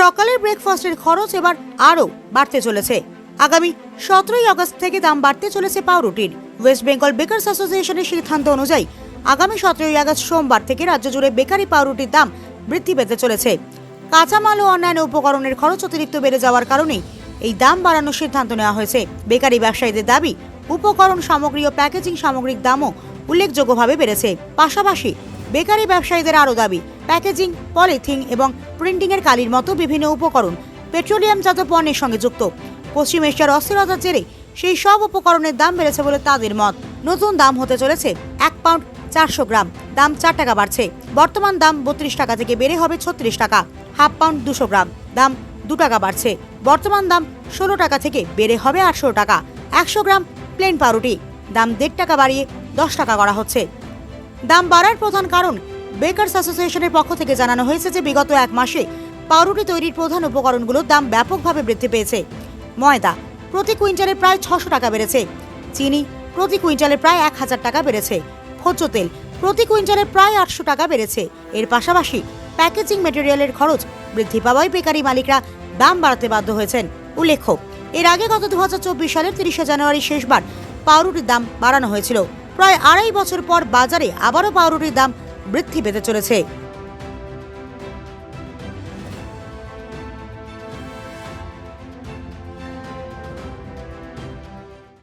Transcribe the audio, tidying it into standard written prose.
সকালের ব্রেকফাস্টের খরচ এবার আরও বাড়তে চলেছে। আগামী 17ই আগস্ট থেকে দাম বাড়তে চলেছে পাউরুটির। ওয়েস্ট বেঙ্গল বেকার্স অ্যাসোসিয়েশনের সিদ্ধান্ত অনুযায়ী আগামী 17ই আগস্ট সোমবার থেকে রাজ্য জুড়ে বেকারি পাউরুটির দাম বৃদ্ধি পেতে চলেছে। কাঁচামাল ও অন্যান্য উপকরণের খরচ অতিরিক্ত বেড়ে যাওয়ার কারণেই এই দাম বাড়ানোর সিদ্ধান্ত নেওয়া হয়েছে। বেকারি ব্যবসায়ীদের দাবি, উপকরণ সামগ্রী ও প্যাকেজিং সামগ্রিক দামও উল্লেখযোগ্যভাবে বেড়েছে। পাশাপাশি বেকারি ব্যবসায়ীদের আরও দাবি, প্যাকেজিং, পলিথিন এবং প্রিন্টিংয়ের কালির মতো বিভিন্ন উপকরণ পেট্রোলিয়ামজাত পণ্যের সঙ্গে যুক্ত। পশ্চিম এশিয়ার অস্থিরতার জেরে সেই সব উপকরণের দাম বেড়েছে বলে তাদের মত। নতুন দাম হতে চলেছে 1 পাউন্ড 400 গ্রাম, দাম 4 টাকা বাড়ছে। বর্তমান দাম 32 টাকা থেকে বেড়ে হবে 36 টাকা। হাফ পাউন্ড 200 গ্রাম, দাম 2 টাকা বাড়ছে। বর্তমান দাম 16 টাকা থেকে বেড়ে হবে 18 টাকা। 100 গ্রাম প্লেন পাউরুটি দাম 1.5 টাকা বাড়িয়ে 10 টাকা করা হচ্ছে। দাম বাড়ার প্রধান কারণ বেকার্স অ্যাসোসিয়েশনের পক্ষ থেকে জানানো হয়েছে যে বিগত 1 মাসে পাউরুটি তৈরির প্রধান উপকরণগুলোর দাম ব্যাপকভাবে বৃদ্ধি পেয়েছে। ময়দা প্রতি কুইন্টালে প্রায় 600 টাকা বেড়েছে। চিনি প্রতি কুইন্টালে প্রায় 1000 টাকা বেড়েছে। ভোজ্য তেল প্রতি কুইন্টালে প্রায় 800 টাকা বেড়েছে। এর পাশাপাশি প্যাকেজিং ম্যাটেরিয়ালের খরচ বৃদ্ধি পাওয়ায় বেকারি মালিকরা দাম বাড়াতে বাধ্য হয়েছেন। উল্লেখ্য, এর আগে গত 2024 সালের 30শে জানুয়ারি শেষবার পাউরুটির দাম বাড়ানো হয়েছিল। প্রায় 2.5 বছর পর বাজারে আবারও পাউরুটির দাম বৃদ্ধি পেতে চলেছে।